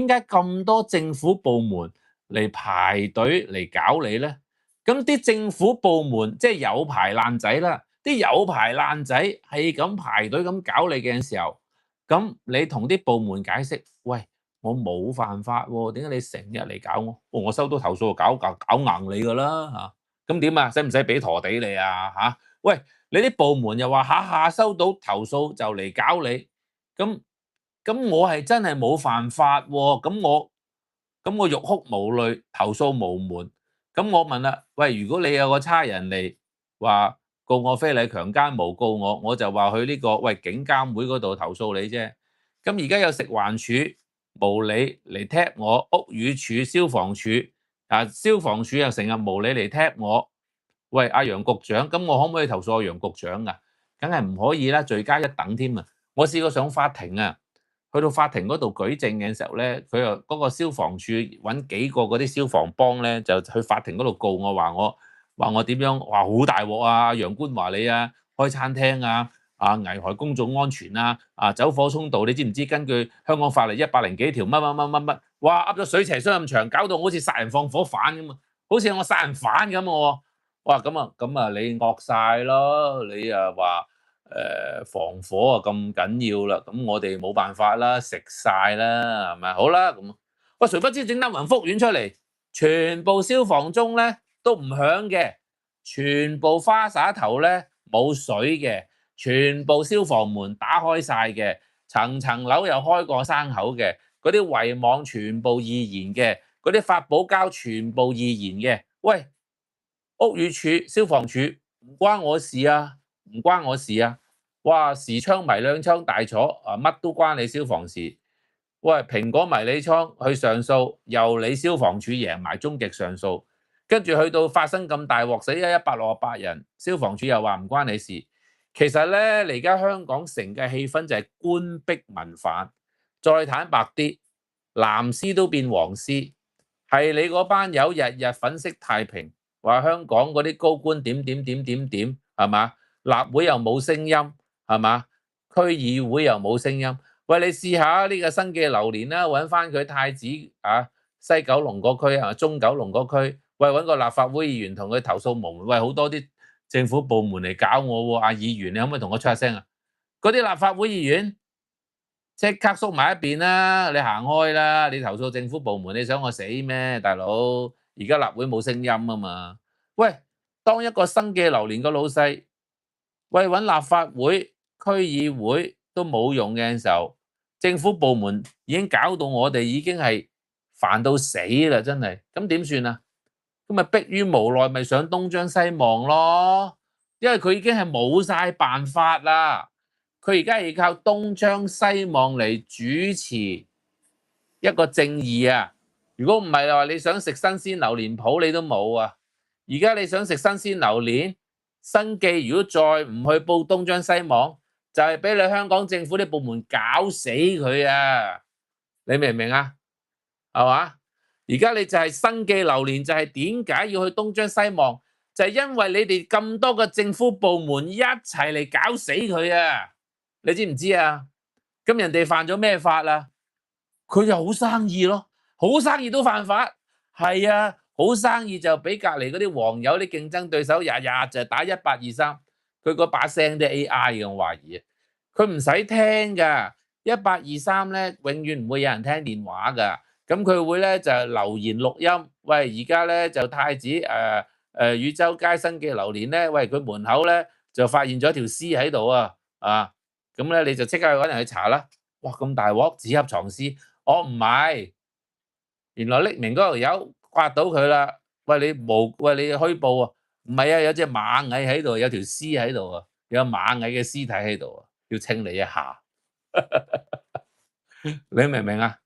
點解咁多政府部門嚟排隊嚟搞你咧？咁啲政府部門即係有牌爛仔啦，啲有牌爛仔係咁排隊咁搞你嘅時候，咁你同啲部門解釋，喂，我冇犯法喎，點解你成日嚟搞我？哦，我收到投訴就搞硬你噶啦嚇，咁點啊？使唔使俾陀地你啊嚇？喂，你啲部門又話下下收到投訴就嚟搞你，咁我係真係冇犯法喎，咁我欲哭無淚，投訴無門。咁我問啦，喂，如果你有個差人嚟話告我非禮強姦誣告我就話去呢個警監會嗰度投訴你啫。咁而家有食環署無理嚟踢我，屋宇署、消防署消防署又成日無理嚟踢我。喂，阿楊局長，咁我可唔可以投訴阿楊局長㗎？梗係唔可以啦，罪加一等添啊！我試過上法庭啊。去到法庭嗰度舉證嘅時候咧，佢又嗰個消防處揾幾個嗰啲消防幫咧，就去法庭嗰度告我話我點樣話好大鑊啊！楊官話你啊，開餐廳啊，危害公眾安全啊，走火衝盜，你知唔知根據香港法例100幾條乜，哇噏咗水蛇春咁長，搞到好似殺人放火犯咁啊，好似我殺人犯咁喎！哇咁啊你惡晒咯，你啊話防火啊咁緊要啦，咁我哋冇辦法啦，食晒啦，係咪？好啦，咁喂，誰不知整單雲福丸出嚟，全部消防鐘咧都唔響嘅，全部花灑頭咧冇水嘅，全部消防門打開晒嘅，層層樓又開過山口嘅，嗰啲圍網全部易燃嘅，嗰啲發泡膠全部易燃嘅。喂，屋宇署、消防署唔關我事啊，唔關我事啊！哇，時槍迷兩槍大錯乜都關你消防事。喂，蘋果迷你倉去上訴，由你消防處贏埋終極上訴，跟住去到發生咁大鑊，死咗168人，消防處又話唔關你事。其實咧，你而家香港成嘅氣氛就係官逼民反。再坦白啲，藍絲都變黃絲，係你嗰班友日日粉飾太平，話香港嗰啲高官點，係嘛？立會又冇聲音，係嘛？區議會又冇聲音。喂，你試下呢個新嘅流年啦，揾翻佢太子西九龍嗰區中九龍嗰區，喂，揾個立法會議員同佢投訴無門。喂，好多啲政府部門嚟搞我喎，議員你可唔可以同我出下聲啊？嗰啲立法會議員即刻縮埋一邊啦，你行開啦！你投訴政府部門，你想我死咩，大佬？而家立會冇聲音啊嘛。喂，當一個新嘅流年個老細，喂，揾立法會、區議會都冇用嘅時候，政府部門已經搞到我哋已經係煩到死啦，真係。咁點算啊？咁咪迫於無奈，咪上東張西望咯。因為佢已經係冇晒辦法啦。佢而家係靠東張西望嚟主持一個正義啊！如果唔係話你想食新鮮榴蓮鋪，你都冇啊！而家你想食新鮮榴蓮，生記如果再唔去報東張西望，就係俾你香港政府啲部門搞死佢啊！你明唔明啊？係嘛？而家你就係生記榴蓮，就係點解要去東張西望？就係因為你哋咁多個政府部門一齊嚟搞死佢啊！你知唔知啊？咁人哋犯咗咩法啊？佢就好生意咯，好生意都犯法。係啊，好生意就俾隔離嗰啲黃友啲競爭對手日日就打1823，佢嗰把聲都 AI 嘅，我懷疑。佢唔使聽㗎，1823咧永遠唔會有人聽電話㗎。咁佢會咧就留言錄音。喂，而家咧就太子汝州街新記榴蓮咧，喂佢門口咧就發現咗條屍喺度啊！咁咧你就即刻去揾人去查啦。哇，咁大鑊，紙盒藏屍，我唔係，原來匿名嗰條友刮到佢啦。喂，你虛報啊？唔係啊，有隻螞蟻喺度，有條屍喺度啊，有螞蟻嘅屍體喺度啊，要清理一下。你明唔明啊？